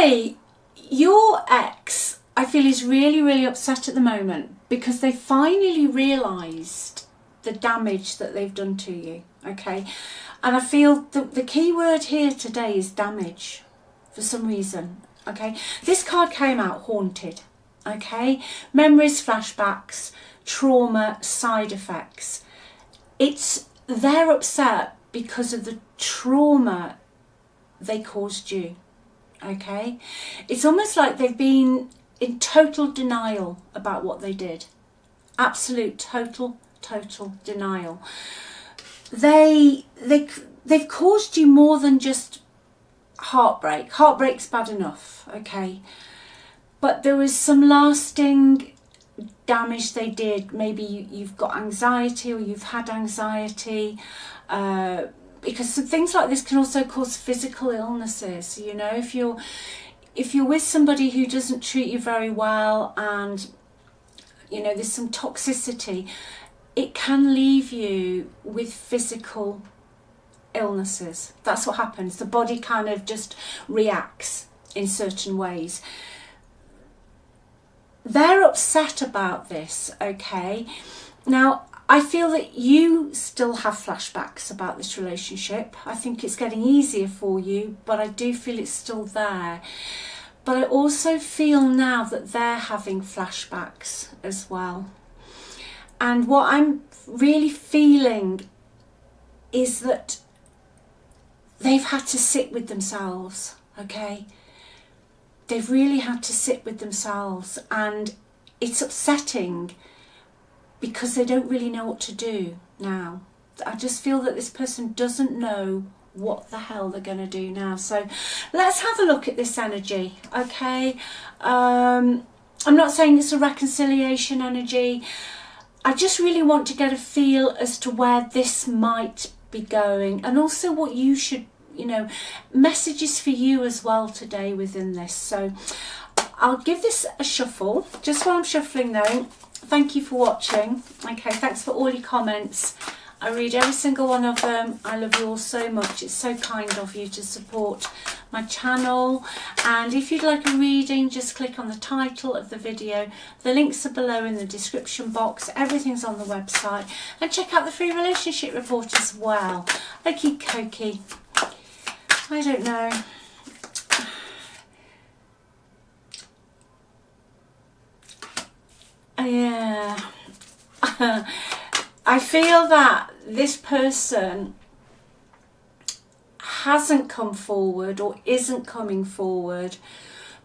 say your ex, I feel, is really, really upset at the moment because they finally realised the damage that they've done to you, okay? And I feel the key word here today is damage for some reason, okay? This card came out haunted, okay? Memories, flashbacks, trauma, side effects. They're upset because of the trauma they caused you, okay? It's almost like they've been in total denial about what they did. Absolute, total denial. They've caused you more than just heartbreak. Heartbreak's bad enough, okay? But there was some lasting damage they did. Maybe you've got anxiety, or you've had anxiety, because things like this can also cause physical illnesses. You know, if you're with somebody who doesn't treat you very well, and you know there's some toxicity, it can leave you with physical illnesses. That's what happens. The body kind of just reacts in certain ways. They're upset about this, okay? Now, I feel that you still have flashbacks about this relationship. I think it's getting easier for you, but I do feel it's still there. But I also feel now that they're having flashbacks as well. And what I'm really feeling is that they've had to sit with themselves, okay? They've really had to sit with themselves, and it's upsetting because they don't really know what to do now. I just feel that this person doesn't know what the hell they're going to do now. So let's have a look at this energy, okay? I'm not saying it's a reconciliation energy. I just really want to get a feel as to where this might be going, and also what you should, you know, messages for you as well today within this. So I'll give this a shuffle. Just while I'm shuffling though, thank you for watching. Okay, thanks for all your comments. I read every single one of them. I love you all so much. It's so kind of you to support my channel. And if you'd like a reading, just click on the title of the video. The links are below in the description box. Everything's on the website. And check out the free relationship report as well. Okie dokie. I don't know. Yeah. I feel that this person hasn't come forward or isn't coming forward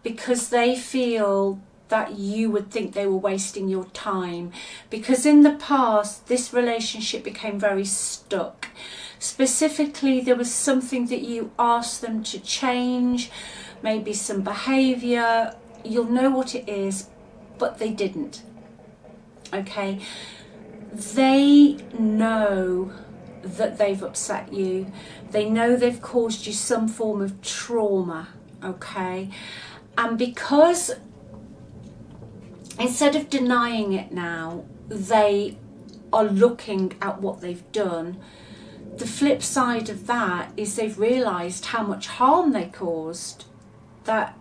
because they feel that you would think they were wasting your time, because in the past this relationship became very stuck. Specifically, there was something that you asked them to change, maybe some behaviour, you'll know what it is, but they didn't, okay? They know that they've upset you. They know they've caused you some form of trauma, okay? And because instead of denying it now, they are looking at what they've done. The flip side of that is they've realised how much harm they caused. That,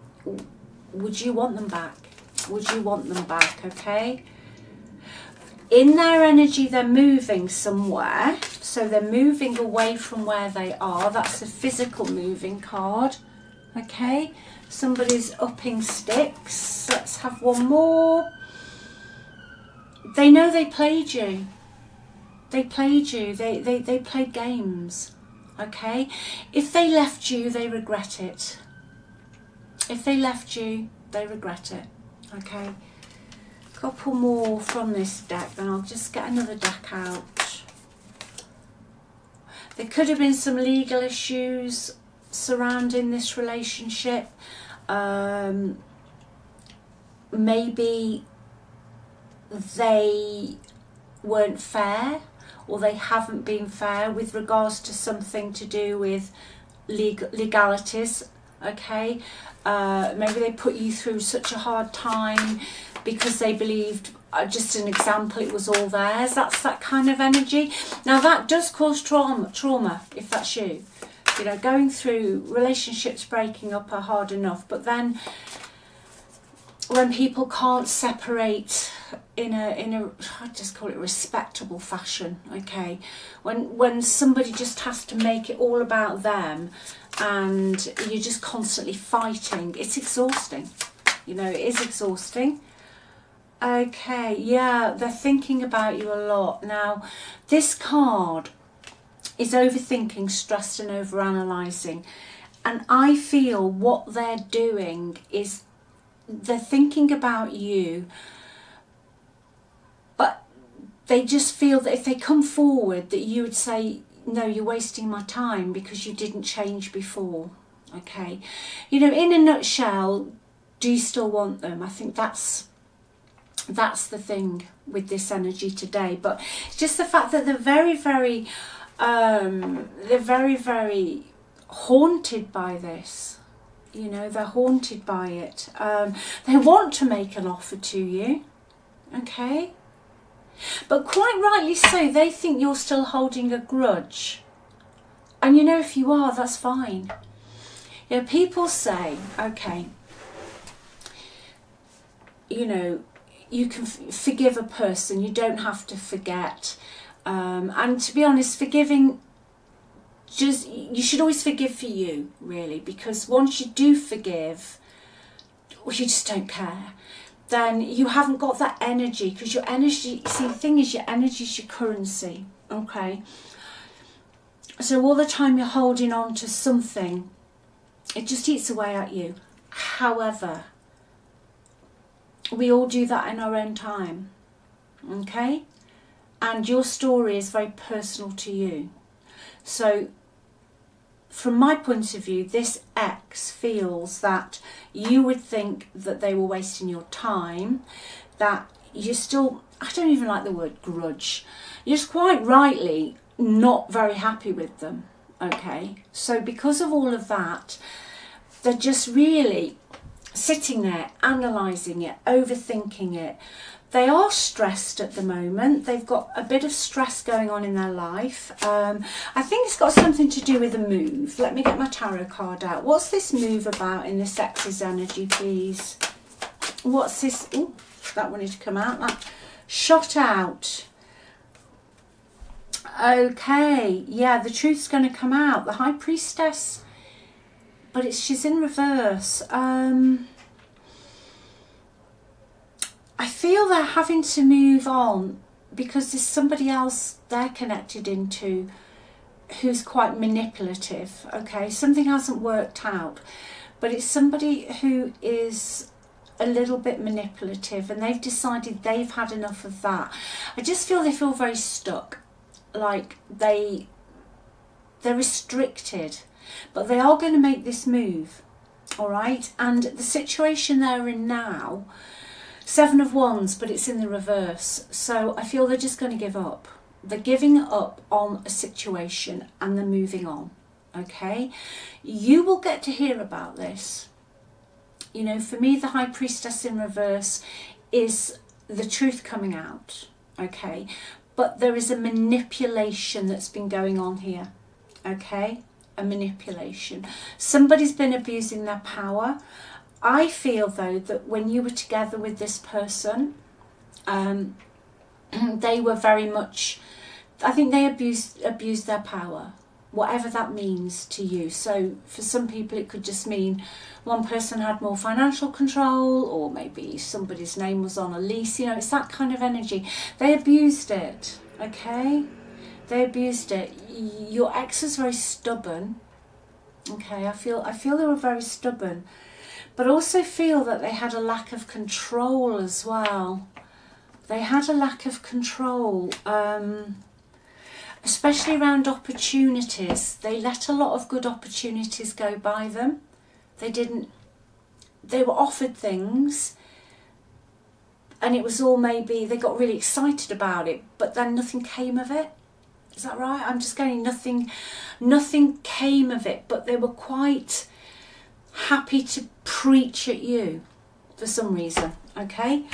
would you want them back? Would you want them back, okay? In their energy, they're moving somewhere. So they're moving away from where they are. That's a physical moving card. Okay. Somebody's upping sticks. Let's have one more. They know they played you. They played you. They played games. Okay. If they left you, they regret it. If they left you, they regret it. Okay. Couple more from this deck, then I'll just get another deck out. There could have been some legal issues surrounding this relationship. Maybe they weren't fair, or they haven't been fair with regards to something to do with legalities, okay? Maybe they put you through such a hard time because they believed, just an example, it was all theirs. That's that kind of energy. Now that does cause trauma if that's you. You know, going through relationships breaking up are hard enough, but then when people can't separate in a I just call it respectable fashion, okay, when somebody just has to make it all about them and you're just constantly fighting, it's exhausting. You know, it is exhausting. Okay, yeah, they're thinking about you a lot. Now, this card is overthinking, stressed and overanalyzing. And I feel what they're doing is they're thinking about you, but they just feel that if they come forward that you would say, no, you're wasting my time because you didn't change before. Okay, you know, in a nutshell, do you still want them? I think that's the thing with this energy today. But it's just the fact that they're very, very haunted by this. You know, they're haunted by it. They want to make an offer to you, okay, but quite rightly so. They think you're still holding a grudge, and you know, if you are, that's fine. You know, people say, okay, you know, you can forgive a person, you don't have to forget. And to be honest, forgiving, you should always forgive for you, really, because once you do forgive, or you just don't care, then you haven't got that energy, because your energy, see, the thing is, your energy is your currency, okay? So all the time you're holding on to something, it just eats away at you. However, we all do that in our own time, okay? And your story is very personal to you. So from my point of view, this ex feels that you would think that they were wasting your time, that you're still, I don't even like the word grudge, you're just quite rightly not very happy with them, okay? So because of all of that, they're just really sitting there, analysing it, overthinking it. They are stressed at the moment. They've got a bit of stress going on in their life. I think it's got something to do with a move. Let me get my tarot card out. What's this move about in this ex's energy, please? What's this? Oh, that wanted to come out. That shot out. Okay, yeah, the truth's going to come out. The High Priestess, but she's in reverse. I feel they're having to move on because there's somebody else they're connected into who's quite manipulative, okay? Something hasn't worked out, but it's somebody who is a little bit manipulative, and they've decided they've had enough of that. I just feel they feel very stuck, like they're restricted, but they are going to make this move, all right? And the situation they're in now, 7 of Wands, but it's in the reverse. So I feel they're just going to give up. They're giving up on a situation and they're moving on, okay? You will get to hear about this. You know, for me, the High Priestess in reverse is the truth coming out, okay? But there is a manipulation that's been going on here, okay? A manipulation. Somebody's been abusing their power. I feel, though, that when you were together with this person, they were very much, I think they abused their power, whatever that means to you. So for some people it could just mean one person had more financial control, or maybe somebody's name was on a lease. You know, it's that kind of energy. They abused it, okay? They abused it. Your ex is very stubborn, okay? I feel they were very stubborn. But also feel that they had a lack of control as well. They had a lack of control, especially around opportunities. They let a lot of good opportunities go by them. They were offered things, and it was all maybe, they got really excited about it, but then nothing came of it. Is that right? I'm just getting nothing came of it, but they were quite happy to preach at you for some reason, okay?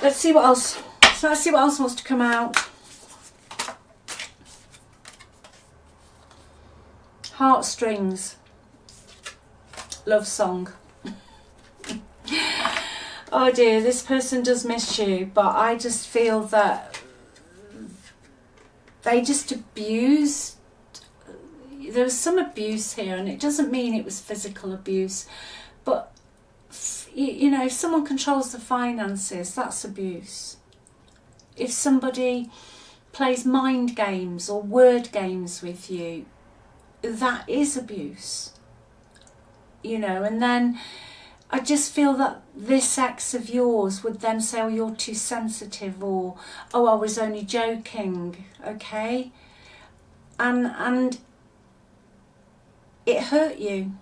Let's see what else. So let's see what else wants to come out. Heartstrings. Love song. Oh dear, this person does miss you, but I just feel that they just abused. There was some abuse here, and it doesn't mean it was physical abuse, but you know, if someone controls the finances, that's abuse. If somebody plays mind games or word games with you, that is abuse. You know, and then I just feel that this ex of yours would then say, oh, you're too sensitive, or, oh, I was only joking, okay? And it hurt you,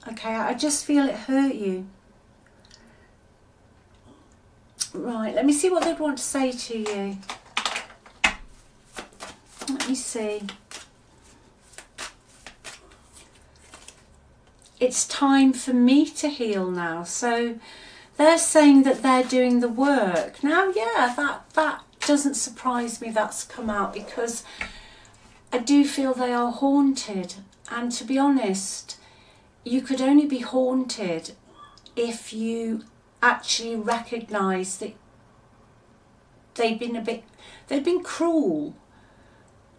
okay? I just feel it hurt you. Right, let me see what they'd want to say to you. Let me see. It's time for me to heal now. So they're saying that they're doing the work. Now, yeah, that doesn't surprise me that's come out, because I do feel they are haunted. And to be honest, you could only be haunted if you actually recognise that they've been cruel.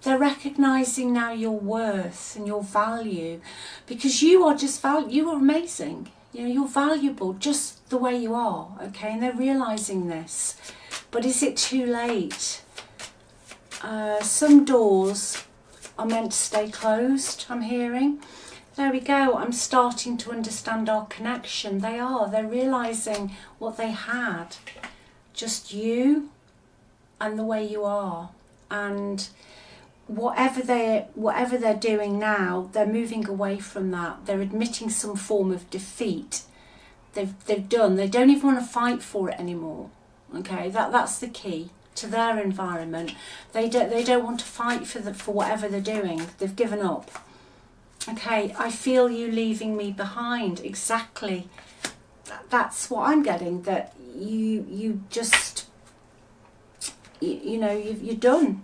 They're recognising now your worth and your value, because you are you are amazing. You know, you're valuable just the way you are, okay? And they're realising this. But is it too late? Some doors are meant to stay closed, I'm hearing. There we go. I'm starting to understand our connection. They are. They're realising what they had. Just you and the way you are. And whatever they're doing now, they're moving away from that. They're admitting some form of defeat. They've done. They don't even want to fight for it anymore. Okay, that's the key to their environment. They don't want to fight for whatever they're doing. They've given up. Okay, I feel you leaving me behind. Exactly. That's what I'm getting. That you just you're done.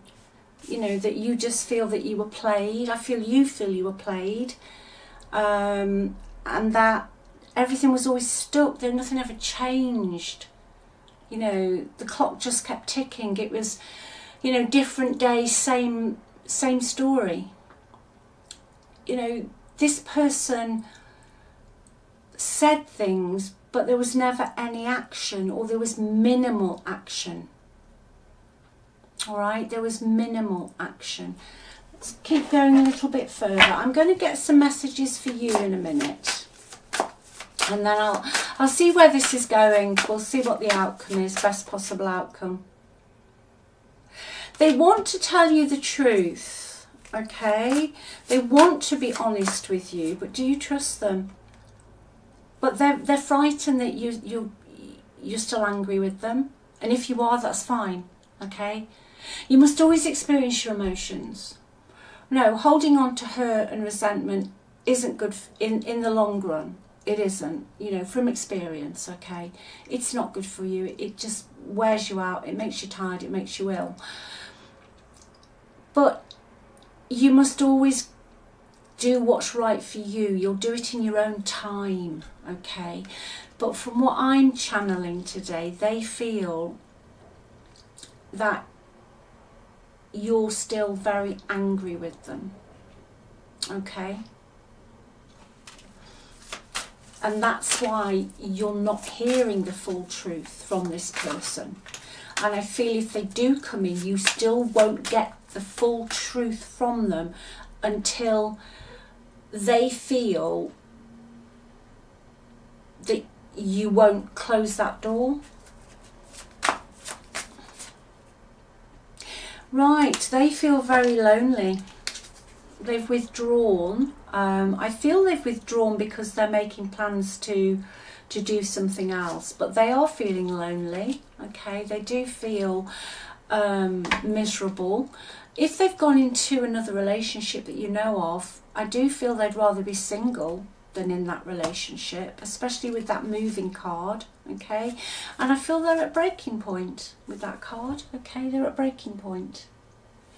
You know, that you just feel that you were played. I feel you were played, and that everything was always stuck. That nothing ever changed. You know, the clock just kept ticking. It was, you know, different days, same story. You know, this person said things, but there was never any action, or there was minimal action. All right, there was minimal action. Let's keep going a little bit further. I'm going to get some messages for you in a minute, and then I'll see where this is going. We'll see what the outcome is, best possible outcome. They want to tell you the truth, okay? They want to be honest with you, but do you trust them? But they're frightened that you're still angry with them, and if you are, that's fine, okay? You must always experience your emotions. No, holding on to hurt and resentment isn't good in the long run. It isn't, you know, from experience, okay? It's not good for you. It just wears you out. It makes you tired. It makes you ill. But you must always do what's right for you. You'll do it in your own time, okay? But from what I'm channeling today, they feel that you're still very angry with them, okay? And that's why you're not hearing the full truth from this person. And I feel if they do come in, you still won't get the full truth from them until they feel that you won't close that door. Right, they feel very lonely. They've withdrawn. I feel they've withdrawn because they're making plans to do something else. But they are feeling lonely, okay? They do feel miserable. If they've gone into another relationship that you know of, I do feel they'd rather be single than in that relationship, especially with that moving card, okay? And I feel they're at breaking point with that card, okay? They're at breaking point.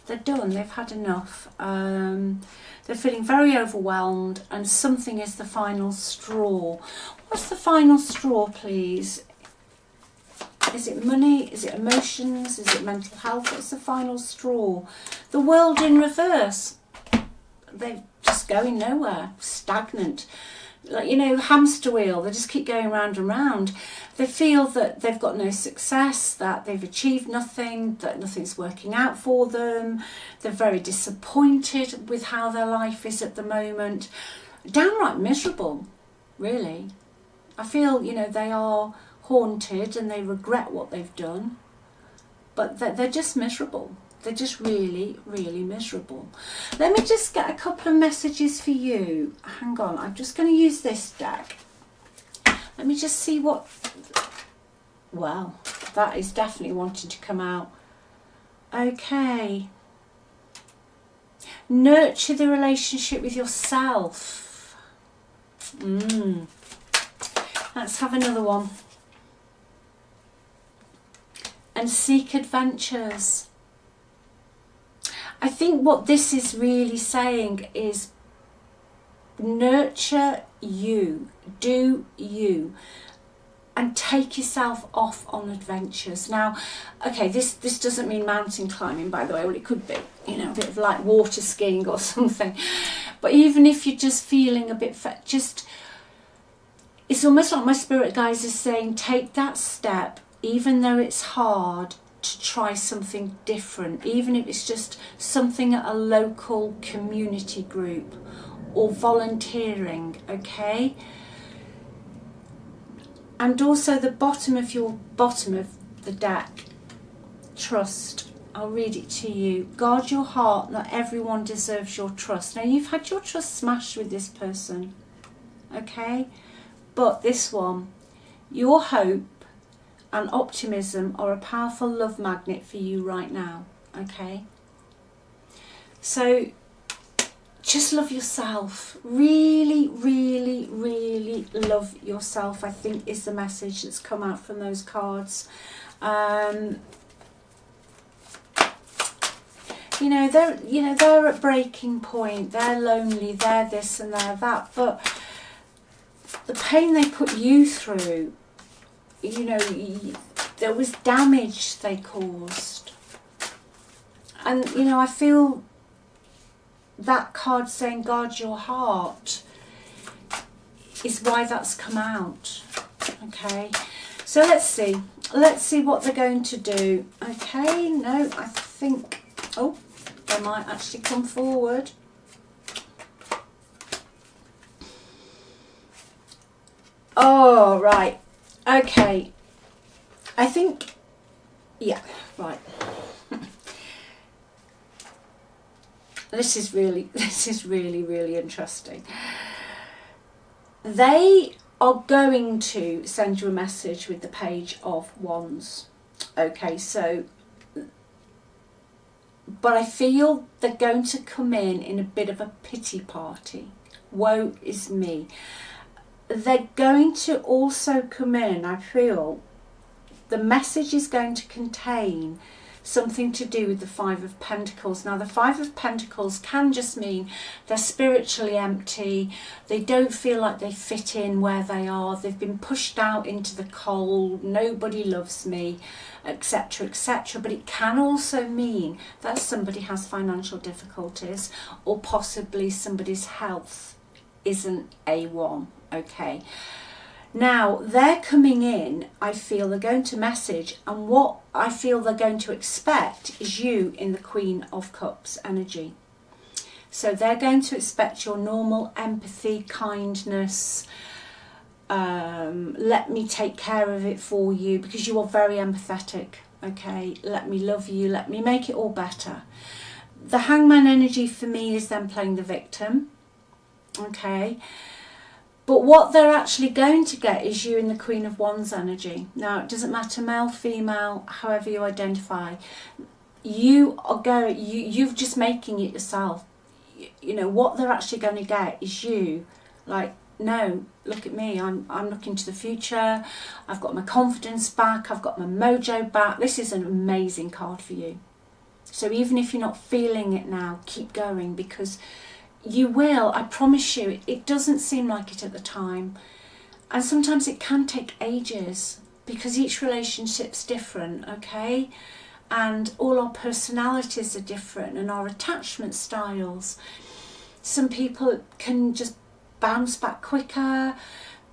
They're done. They've had enough. They're feeling very overwhelmed, and something is the final straw. What's the final straw, please? Is it money? Is it emotions? Is it mental health? What's the final straw? The world in reverse. They're just going nowhere, stagnant. Like, you know, hamster wheel, they just keep going round and round. They feel that they've got no success, that they've achieved nothing, that nothing's working out for them. They're very disappointed with how their life is at the moment. Downright miserable, really. I feel, you know, they are haunted and they regret what they've done, but they're just miserable. They're just really, really miserable. Let me just get a couple of messages for you. Hang on, I'm just going to use this deck. Let me just see what... Well, that is definitely wanting to come out. Okay. Nurture the relationship with yourself. Let's have another one. And seek adventures. I think what this is really saying is nurture you, do you, and take yourself off on adventures. Now, okay, this doesn't mean mountain climbing, by the way. Well, it could be, you know, a bit of like water skiing or something. But even if you're just feeling a bit, it's almost like my spirit guides are saying, take that step, even though it's hard, to try something different, even if it's just something at a local community group or volunteering, okay? And also the bottom of the deck, trust. I'll read it to you. Guard your heart, not everyone deserves your trust. Now, you've had your trust smashed with this person, okay? But this one, your hope and optimism are a powerful love magnet for you right now, okay? So just love yourself. Really, really, really love yourself, I think, is the message that's come out from those cards. They're at breaking point. They're lonely. They're this and they're that. But the pain they put you through, you know, there was damage they caused. And, you know, I feel that card saying guard your heart is why that's come out. Okay, so let's see what they're going to do. Okay, no, I think, oh, they might actually come forward. Oh, right. Okay. I think, yeah, right. This is really, really interesting. They are going to send you a message with the Page of Wands. Okay, so, but I feel they're going to come in a bit of a pity party. Woe is me. They're going to also come in, I feel, the message is going to contain something to do with the Five of Pentacles. Now, the Five of Pentacles can just mean they're spiritually empty. They don't feel like they fit in where they are. They've been pushed out into the cold. Nobody loves me, etc., etc. But it can also mean that somebody has financial difficulties, or possibly somebody's health isn't A1. Okay. Now, they're coming in, I feel they're going to message, and what I feel they're going to expect is you in the Queen of Cups energy. So they're going to expect your normal empathy, kindness, let me take care of it for you, because you are very empathetic, okay? Let me love you, let me make it all better. The Hangman energy for me is them playing the victim, okay? But what they're actually going to get is you in the Queen of Wands energy. Now, it doesn't matter male, female, however you identify. You are going, you're just making it yourself. You know, what they're actually going to get is you, like, no, look at me, I'm looking to the future. I've got my confidence back. I've got my mojo back. This is an amazing card for you. So even if you're not feeling it now, keep going, because you will. I promise you. It doesn't seem like it at the time, and sometimes it can take ages, because each relationship's different, okay? And all our personalities are different, and our attachment styles. Some people can just bounce back quicker,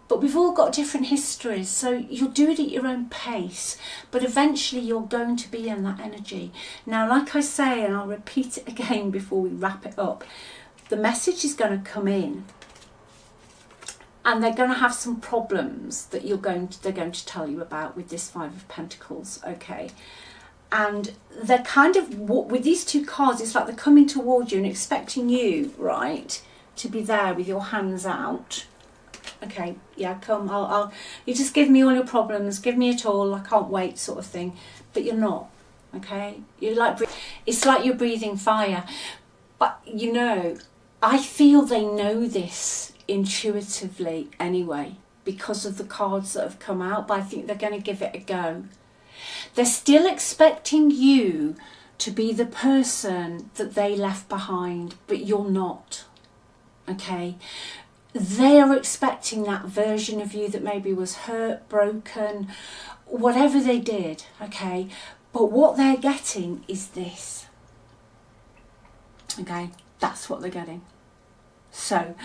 but we've all got different histories, so you'll do it at your own pace, but eventually you're going to be in that energy. Now, like I say, and I'll repeat it again before we wrap it up, the message is going to come in, and they're going to have some problems that they're going to tell you about with this Five of Pentacles, okay? And they're kind of, with these two cards, it's like they're coming towards you and expecting you, right, to be there with your hands out. Okay, yeah, come, you just give me all your problems, give me it all, I can't wait, sort of thing. But you're not, okay? It's like you're breathing fire. But, you know, I feel they know this intuitively anyway, because of the cards that have come out, but I think they're going to give it a go. They're still expecting you to be the person that they left behind, but you're not, okay? They are expecting that version of you that maybe was hurt, broken, whatever they did, okay? But what they're getting is this, okay? That's what they're getting. So,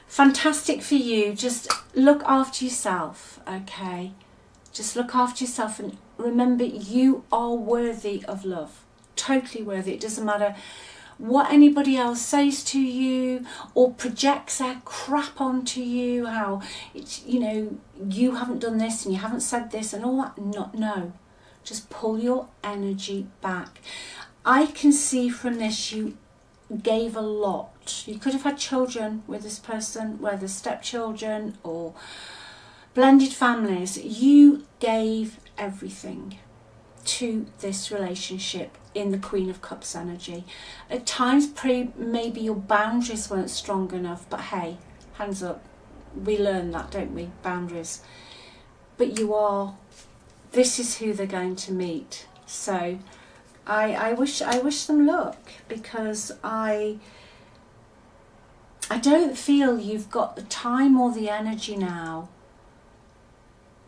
fantastic for you. Just look after yourself, okay? Just look after yourself, and remember, you are worthy of love. Totally worthy. It doesn't matter what anybody else says to you or projects their crap onto you, how it's, you know, you haven't done this and you haven't said this and all that. No. Just pull your energy back. I can see from this you gave a lot. You could have had children with this person, whether stepchildren or blended families. You gave everything to this relationship in the Queen of Cups energy. At times, maybe your boundaries weren't strong enough, but hey, hands up, we learn that, don't we? Boundaries. But you are. This is who they're going to meet. So I wish them luck, because I don't feel you've got the time or the energy now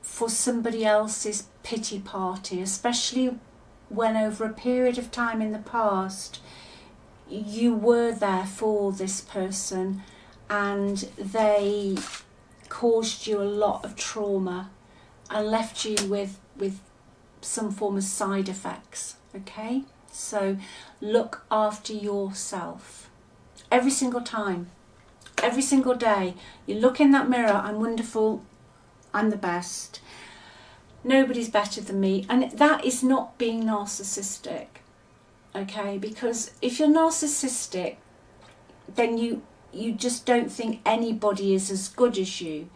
for somebody else's pity party, especially when over a period of time in the past you were there for this person and they caused you a lot of trauma and left you with some form of side effects, okay? So look after yourself every single time, every single day. You look in that mirror, I'm wonderful, I'm the best, nobody's better than me. And that is not being narcissistic, okay? Because if you're narcissistic, then you just don't think anybody is as good as you.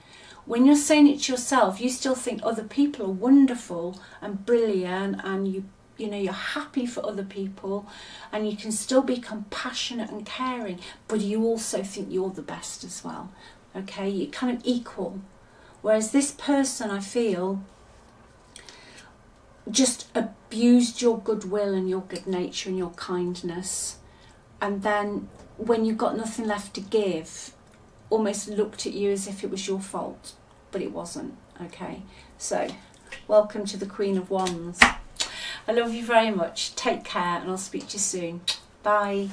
When you're saying it to yourself, you still think other people are wonderful and brilliant, and you know you're happy for other people, and you can still be compassionate and caring, but you also think you're the best as well, okay? You're kind of equal. Whereas this person, I feel, just abused your goodwill and your good nature and your kindness, and then when you've got nothing left to give, almost looked at you as if it was your fault, but it wasn't, okay? So welcome to the Queen of Wands. I love you very much. Take care, and I'll speak to you soon. Bye.